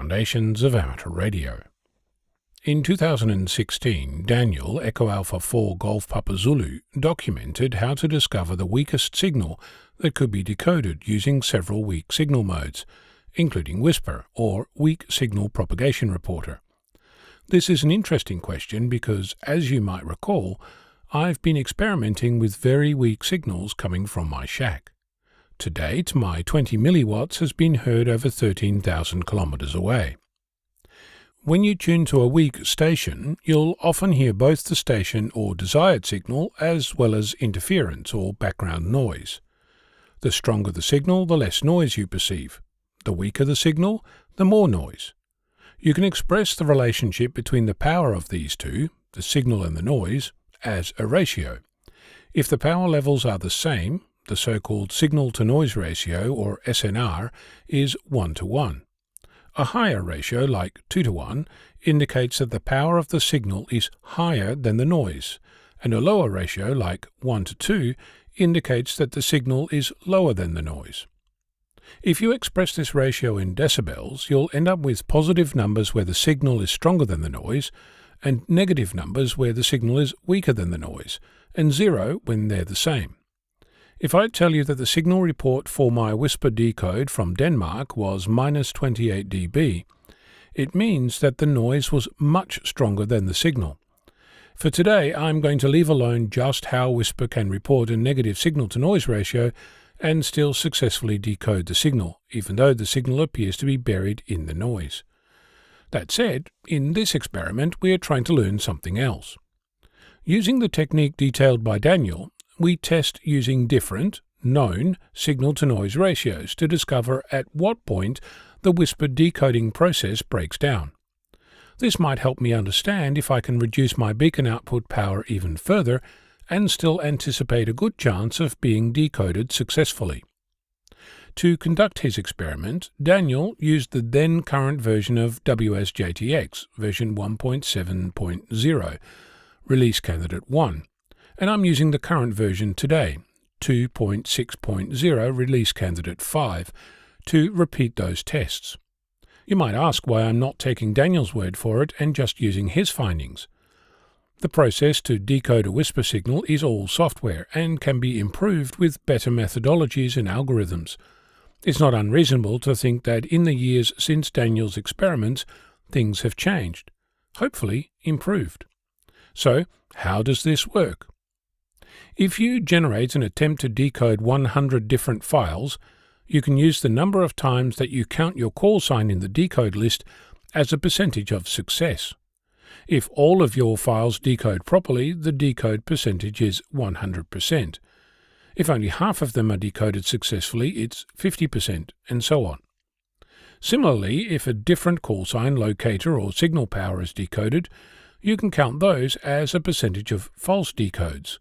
Foundations of Amateur Radio. In 2016, Daniel, Echo Alpha 4 Golf Papa Zulu, documented how to discover the weakest signal that could be decoded using several weak signal modes, including WSPR, or Weak Signal Propagation Reporter. This is an interesting question because, as you might recall, I've been experimenting with very weak signals coming from my shack. To date, my 20 milliwatts has been heard over 13,000 kilometres away. When you tune to a weak station, you'll often hear both the station or desired signal as well as interference or background noise. The stronger the signal, the less noise you perceive. The weaker the signal, the more noise. You can express the relationship between the power of these two, the signal and the noise, as a ratio. If the power levels are the same, the so-called signal-to-noise ratio, or SNR, is 1:1. A higher ratio, like 2:1, indicates that the power of the signal is higher than the noise, and a lower ratio, like 1:2, indicates that the signal is lower than the noise. If you express this ratio in decibels, you'll end up with positive numbers where the signal is stronger than the noise, and negative numbers where the signal is weaker than the noise, and 0 when they're the same. If I tell you that the signal report for my WSPR decode from Denmark was -28 dB, it means that the noise was much stronger than the signal. For today, I'm going to leave alone just how WSPR can report a negative signal-to-noise ratio and still successfully decode the signal, even though the signal appears to be buried in the noise. That said, in this experiment, we are trying to learn something else. Using the technique detailed by Daniel, we test using different, known signal-to-noise ratios to discover at what point the WSPR decoding process breaks down. This might help me understand if I can reduce my beacon output power even further and still anticipate a good chance of being decoded successfully. To conduct his experiment, Daniel used the then current version of WSJTX, version 1.7.0, release candidate 1, and I'm using the current version today, 2.6.0, release candidate 5, to repeat those tests. You might ask why I'm not taking Daniel's word for it and just using his findings. The process to decode a WSPR signal is all software and can be improved with better methodologies and algorithms. It's not unreasonable to think that in the years since Daniel's experiments, things have changed, hopefully improved. So, how does this work? If you generate and attempt to decode 100 different files, you can use the number of times that you count your call sign in the decode list as a percentage of success. If all of your files decode properly, the decode percentage is 100%. If only half of them are decoded successfully, it's 50%, and so on. Similarly, if a different call sign, locator, or signal power is decoded, you can count those as a percentage of false decodes.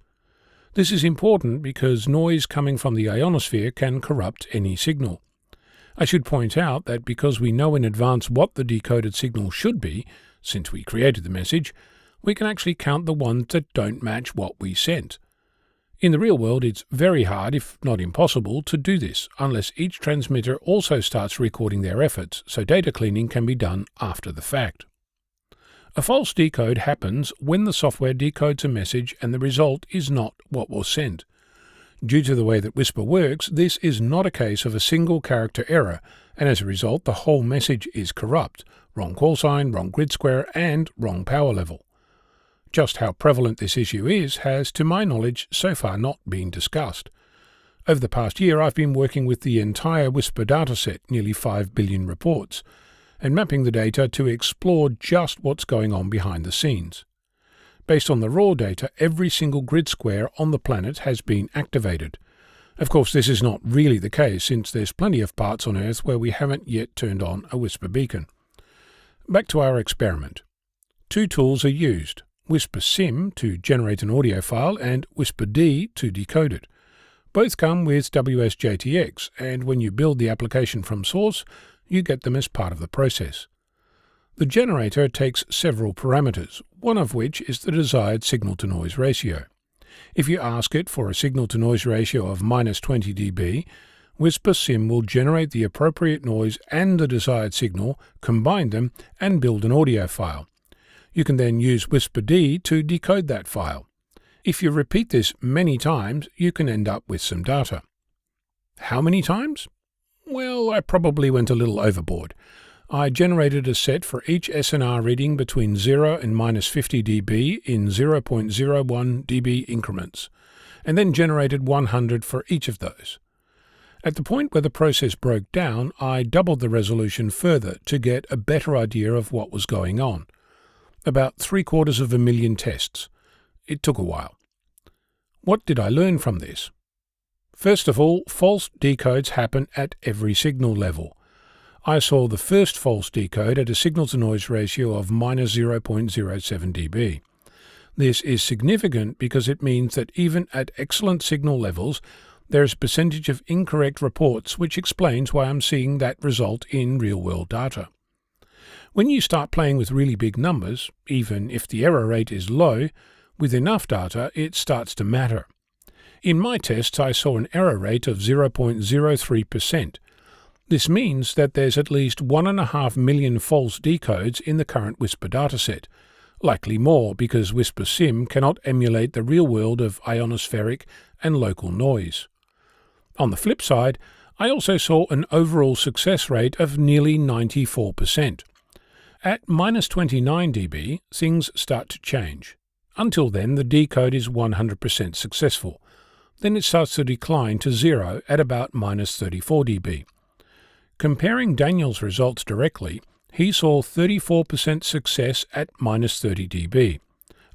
This is important because noise coming from the ionosphere can corrupt any signal. I should point out that because we know in advance what the decoded signal should be, since we created the message, we can actually count the ones that don't match what we sent. In the real world, it's very hard, if not impossible, to do this unless each transmitter also starts recording their efforts, so data cleaning can be done after the fact. A false decode happens when the software decodes a message and the result is not what was sent. Due to the way that WSPR works, this is not a case of a single character error, and as a result the whole message is corrupt, wrong call sign, wrong grid square, and wrong power level. Just how prevalent this issue is has, to my knowledge, so far not been discussed. Over the past year I've been working with the entire WSPR dataset, nearly 5 billion reports, and mapping the data to explore just what's going on behind the scenes. Based on the raw data, every single grid square on the planet has been activated. Of course, this is not really the case, since there's plenty of parts on Earth where we haven't yet turned on a WSPR beacon. Back to our experiment. Two tools are used, WSPR Sim to generate an audio file and WSPR D to decode it. Both come with WSJTX, and when you build the application from source, you get them as part of the process. The generator takes several parameters, one of which is the desired signal-to-noise ratio. If you ask it for a signal-to-noise ratio of -20 dB, WSPR will generate the appropriate noise and the desired signal, combine them, and build an audio file. You can then use WSPR to decode that file. If you repeat this many times, you can end up with some data. How many times? Well, I probably went a little overboard. I generated a set for each SNR reading between 0 and minus 50 dB in 0.01 dB increments, and then generated 100 for each of those. At the point where the process broke down, I doubled the resolution further to get a better idea of what was going on. About 750,000 tests. It took a while. What did I learn from this? First of all, false decodes happen at every signal level. I saw the first false decode at a signal-to-noise ratio of minus 0.07 dB. This is significant because it means that even at excellent signal levels, there is a percentage of incorrect reports, which explains why I'm seeing that result in real-world data. When you start playing with really big numbers, even if the error rate is low, with enough data it starts to matter. In my tests I saw an error rate of 0.03%. This means that there's at least 1.5 million false decodes in the current WSPR dataset, likely more because WSPR cannot emulate the real world of ionospheric and local noise. On the flip side, I also saw an overall success rate of nearly 94%. At minus 29 dB, things start to change. Until then, the decode is 100% successful. Then it starts to decline to 0 at about minus 34 dB. Comparing Daniel's results directly, he saw 34% success at minus 30 dB.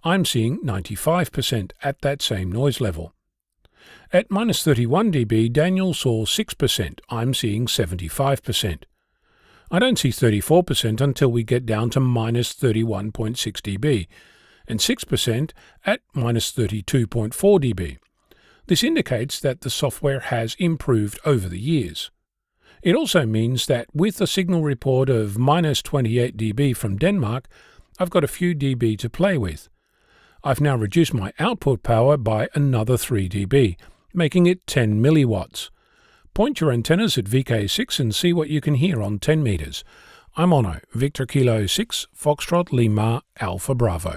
I'm seeing 95% at that same noise level. At minus 31 dB, Daniel saw 6%. I'm seeing 75%. I don't see 34% until we get down to minus 31.6 dB, and 6% at minus 32.4 dB. This indicates that the software has improved over the years. It also means that with a signal report of minus 28 dB from Denmark, I've got a few dB to play with. I've now reduced my output power by another 3 dB, making it 10 milliwatts. Point your antennas at VK6 and see what you can hear on 10 meters. I'm Ono, Victor Kilo 6, Foxtrot Lima, Alpha Bravo.